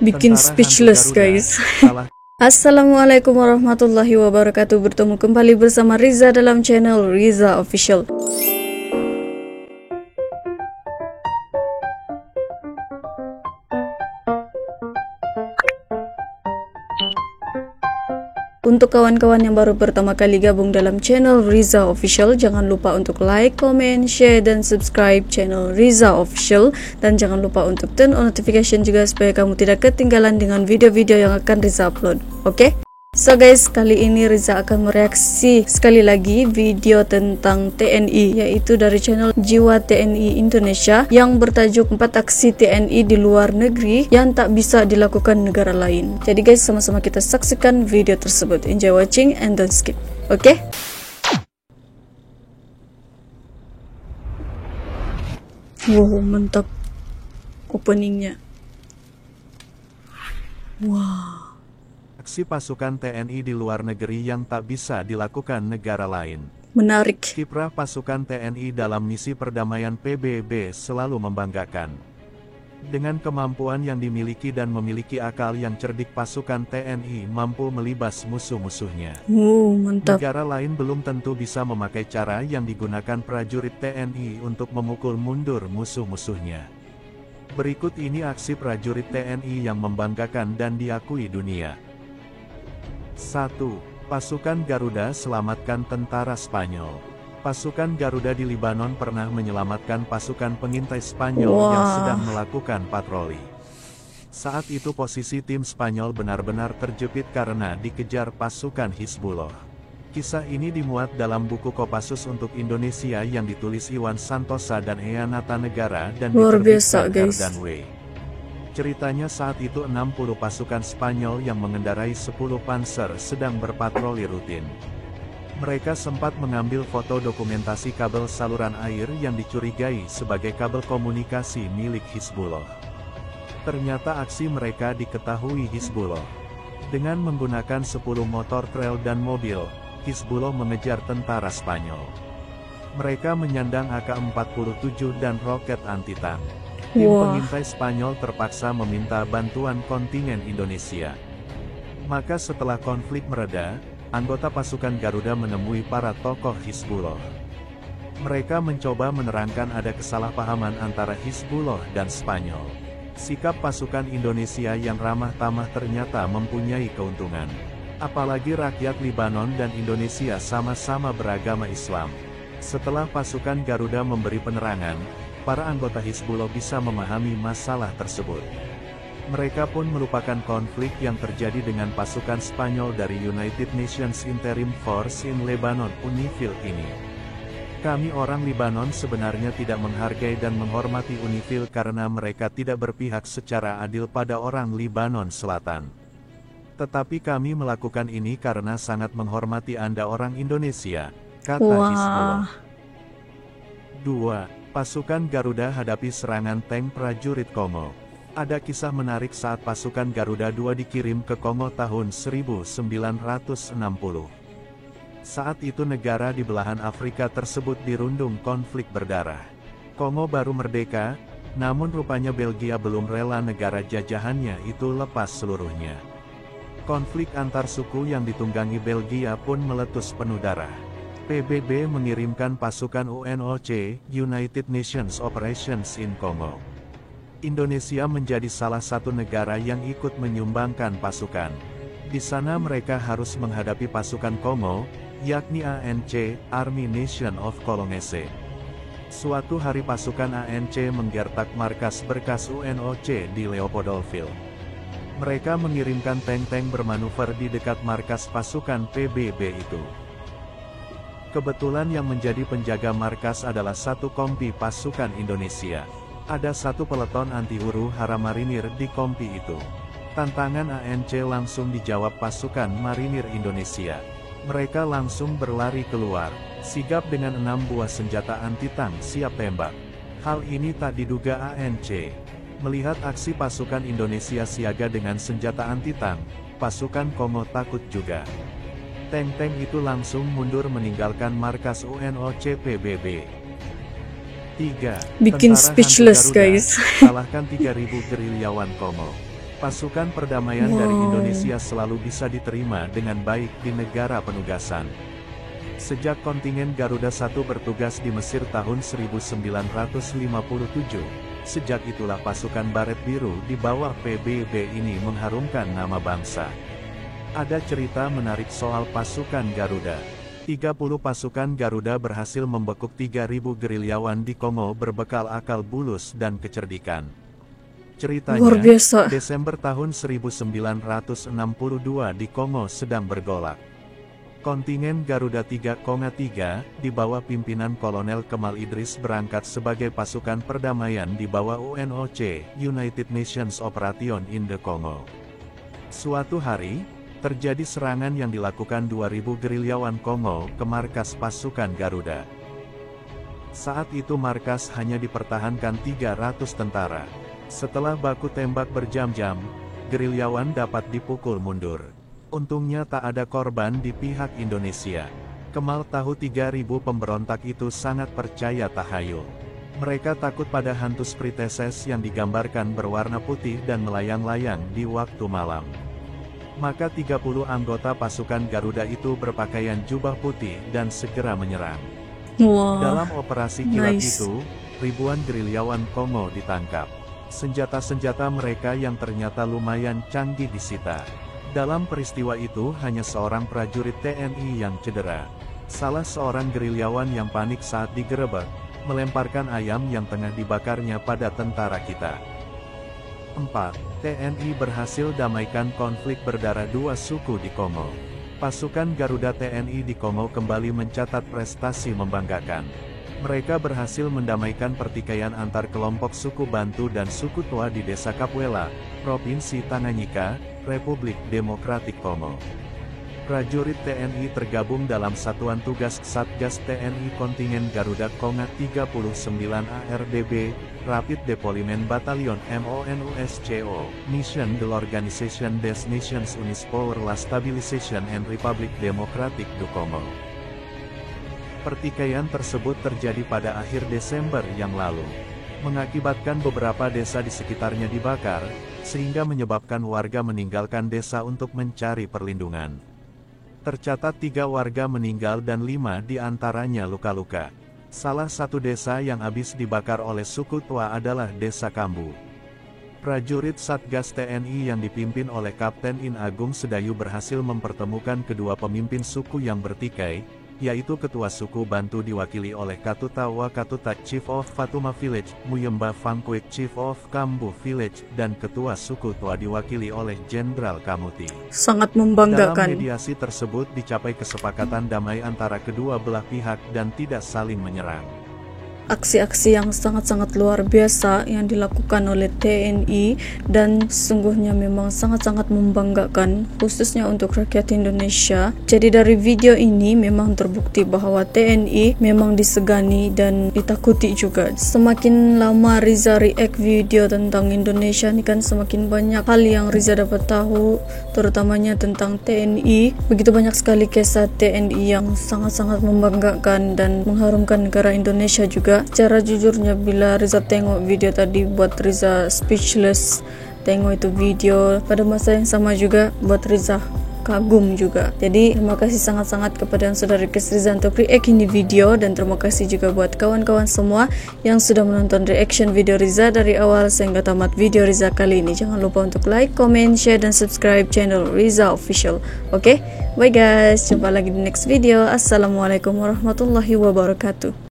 Bikin speechless guys. Assalamualaikum warahmatullahi wabarakatuh. Bertemu kembali bersama Riza dalam channel Riza Official. Untuk kawan-kawan yang baru pertama kali gabung dalam channel Riza Official, jangan lupa untuk like, comment, share, dan subscribe channel Riza Official. Dan jangan lupa untuk turn on notification juga supaya kamu tidak ketinggalan dengan video-video yang akan Riza upload. Oke? So guys, kali ini Riza akan mereaksi sekali lagi video tentang TNI, yaitu dari channel Jiwa TNI Indonesia yang bertajuk 4 aksi TNI di luar negeri yang tak bisa dilakukan negara lain. Jadi guys, sama-sama kita saksikan video tersebut. Enjoy watching and don't skip. Oke? Wow, mantap openingnya. Wow. Aksi pasukan TNI di luar negeri yang tak bisa dilakukan negara lain. Menarik. Kiprah pasukan TNI dalam misi perdamaian PBB selalu membanggakan. Dengan kemampuan yang dimiliki dan memiliki akal yang cerdik, pasukan TNI mampu melibas musuh-musuhnya. Mantap. Negara lain belum tentu bisa memakai cara yang digunakan prajurit TNI untuk memukul mundur musuh-musuhnya. Berikut ini aksi prajurit TNI yang membanggakan dan diakui dunia. 1. Pasukan Garuda selamatkan tentara Spanyol. Pasukan Garuda di Libanon pernah menyelamatkan pasukan pengintai Spanyol yang sedang melakukan patroli. Saat itu posisi tim Spanyol benar-benar terjepit karena dikejar pasukan Hizbullah. Kisah ini dimuat dalam buku Kopassus untuk Indonesia yang ditulis Iwan Santosa dan Eyanata Negara dan diterbitkan Gardan W. Ceritanya saat itu 60 pasukan Spanyol yang mengendarai 10 panser sedang berpatroli rutin. Mereka sempat mengambil foto dokumentasi kabel saluran air yang dicurigai sebagai kabel komunikasi milik Hizbullah. Ternyata aksi mereka diketahui Hizbullah. Dengan menggunakan 10 motor trail dan mobil, Hizbullah mengejar tentara Spanyol. Mereka menyandang AK-47 dan roket anti-tank. Tim pengintai Spanyol terpaksa meminta bantuan kontingen Indonesia. Maka setelah konflik mereda, anggota pasukan Garuda menemui para tokoh Hizbullah. Mereka mencoba menerangkan ada kesalahpahaman antara Hizbullah dan Spanyol. Sikap pasukan Indonesia yang ramah tamah ternyata mempunyai keuntungan. Apalagi rakyat Libanon dan Indonesia sama-sama beragama Islam. Setelah pasukan Garuda memberi penerangan, para anggota Hizbullah bisa memahami masalah tersebut. Mereka pun melupakan konflik yang terjadi dengan pasukan Spanyol dari United Nations Interim Force in Lebanon (UNIFIL) ini. Kami orang Libanon sebenarnya tidak menghargai dan menghormati UNIFIL karena mereka tidak berpihak secara adil pada orang Libanon Selatan. Tetapi kami melakukan ini karena sangat menghormati Anda orang Indonesia, kata Hizbullah. 2. Pasukan Garuda hadapi serangan tank prajurit Kongo. Ada kisah menarik saat pasukan Garuda II dikirim ke Kongo tahun 1960. Saat itu negara di belahan Afrika tersebut dirundung konflik berdarah. Kongo baru merdeka, namun rupanya Belgia belum rela negara jajahannya itu lepas seluruhnya. Konflik antar suku yang ditunggangi Belgia pun meletus penuh darah. PBB mengirimkan pasukan UNOC, United Nations Operations in Congo. Indonesia menjadi salah satu negara yang ikut menyumbangkan pasukan. Di sana mereka harus menghadapi pasukan Kongo, yakni ANC, Army Nation of Congolese. Suatu hari pasukan ANC menggertak markas berkas UNOC di Leopoldville. Mereka mengirimkan tank-tank bermanuver di dekat markas pasukan PBB itu. Kebetulan yang menjadi penjaga markas adalah satu kompi pasukan Indonesia. Ada satu peleton anti huru hara marinir di kompi itu. Tantangan ANC langsung dijawab pasukan marinir Indonesia. Mereka langsung berlari keluar, sigap dengan 6 buah senjata anti-tank siap tembak. Hal ini tak diduga ANC. Melihat aksi pasukan Indonesia siaga dengan senjata anti-tank, pasukan Kongo takut juga. Tank-tank itu langsung mundur meninggalkan markas UNOC PBB. 3. Bikin speechless guys. Kalahkan 3.000 gerilyawan Kongo. Pasukan perdamaian dari Indonesia selalu bisa diterima dengan baik di negara penugasan. Sejak kontingen Garuda I bertugas di Mesir tahun 1957, sejak itulah pasukan Baret Biru di bawah PBB ini mengharumkan nama bangsa. Ada cerita menarik soal pasukan Garuda. 30 pasukan Garuda berhasil membekuk 3.000 gerilyawan di Kongo berbekal akal bulus dan kecerdikan. Ceritanya, luar biasa. Desember tahun 1962 di Kongo sedang bergolak. Kontingen Garuda 3 Konga 3, di bawah pimpinan Kolonel Kemal Idris berangkat sebagai pasukan perdamaian di bawah UNOC, United Nations Operation in the Congo. Suatu hari, terjadi serangan yang dilakukan 2.000 gerilyawan Kongo ke markas pasukan Garuda. Saat itu markas hanya dipertahankan 300 tentara. Setelah baku tembak berjam-jam, gerilyawan dapat dipukul mundur. Untungnya tak ada korban di pihak Indonesia. Kemal tahu 3.000 pemberontak itu sangat percaya tahayul. Mereka takut pada hantu Spriteses yang digambarkan berwarna putih dan melayang-layang di waktu malam. Maka 30 anggota pasukan Garuda itu berpakaian jubah putih dan segera menyerang. Wow, dalam operasi kilat nice. itu, ribuan gerilyawan Kongo ditangkap. Senjata-senjata mereka yang ternyata lumayan canggih disita. Dalam peristiwa itu hanya seorang prajurit TNI yang cedera. Salah seorang gerilyawan yang panik saat digerebek, melemparkan ayam yang tengah dibakarnya pada tentara kita. 4. TNI berhasil damaikan konflik berdarah dua suku di Kongo. Pasukan Garuda TNI di Kongo kembali mencatat prestasi membanggakan. Mereka berhasil mendamaikan pertikaian antar kelompok suku Bantu dan suku Toa di desa Kapwela, Provinsi Tanganyika, Republik Demokratik Kongo. Prajurit TNI tergabung dalam Satuan Tugas Satgas TNI Kontingen Garuda Konga 39 ARDB, Rapid Deployment Battalion MONUSCO, Mission de l'Organisation des Nations Unies pour la Stabilisation and Republic Democratique du Congo. Pertikaian tersebut terjadi pada akhir Desember yang lalu, mengakibatkan beberapa desa di sekitarnya dibakar, sehingga menyebabkan warga meninggalkan desa untuk mencari perlindungan. Tercatat 3 warga meninggal dan 5 diantaranya luka-luka. Salah satu desa yang habis dibakar oleh suku Toa adalah Desa Kambu. Prajurit Satgas TNI yang dipimpin oleh Kapten In Agung Sedayu berhasil mempertemukan kedua pemimpin suku yang bertikai, yaitu Ketua Suku Bantu diwakili oleh Katuta Wakatuta Chief of Fatuma Village, Muyemba Fangkuik Chief of Kambu Village, dan Ketua Suku Toa diwakili oleh Jenderal Kamuti. Sangat membanggakan. Dalam mediasi tersebut dicapai kesepakatan damai antara kedua belah pihak dan tidak saling menyerang. Aksi-aksi yang sangat-sangat luar biasa yang dilakukan oleh TNI dan sesungguhnya memang sangat-sangat membanggakan khususnya untuk rakyat Indonesia. Jadi dari video ini memang terbukti bahwa TNI memang disegani dan ditakuti juga. Semakin lama Riza react video tentang Indonesia ini kan semakin banyak hal yang Riza dapat tahu, terutamanya tentang TNI. Begitu banyak sekali kisah TNI yang sangat-sangat membanggakan dan mengharumkan negara Indonesia juga. Secara jujurnya bila Riza tengok video tadi buat Riza speechless. Tengok itu video pada masa yang sama juga buat Riza kagum juga. Jadi terima kasih sangat-sangat kepada yang sudah request Riza untuk react ini video, dan terima kasih juga buat kawan-kawan semua yang sudah menonton reaction video Riza dari awal sehingga tamat video Riza kali ini. Jangan lupa untuk like, comment, share, dan subscribe channel Riza Official. Oke, bye guys, jumpa lagi di next video. Assalamualaikum warahmatullahi wabarakatuh.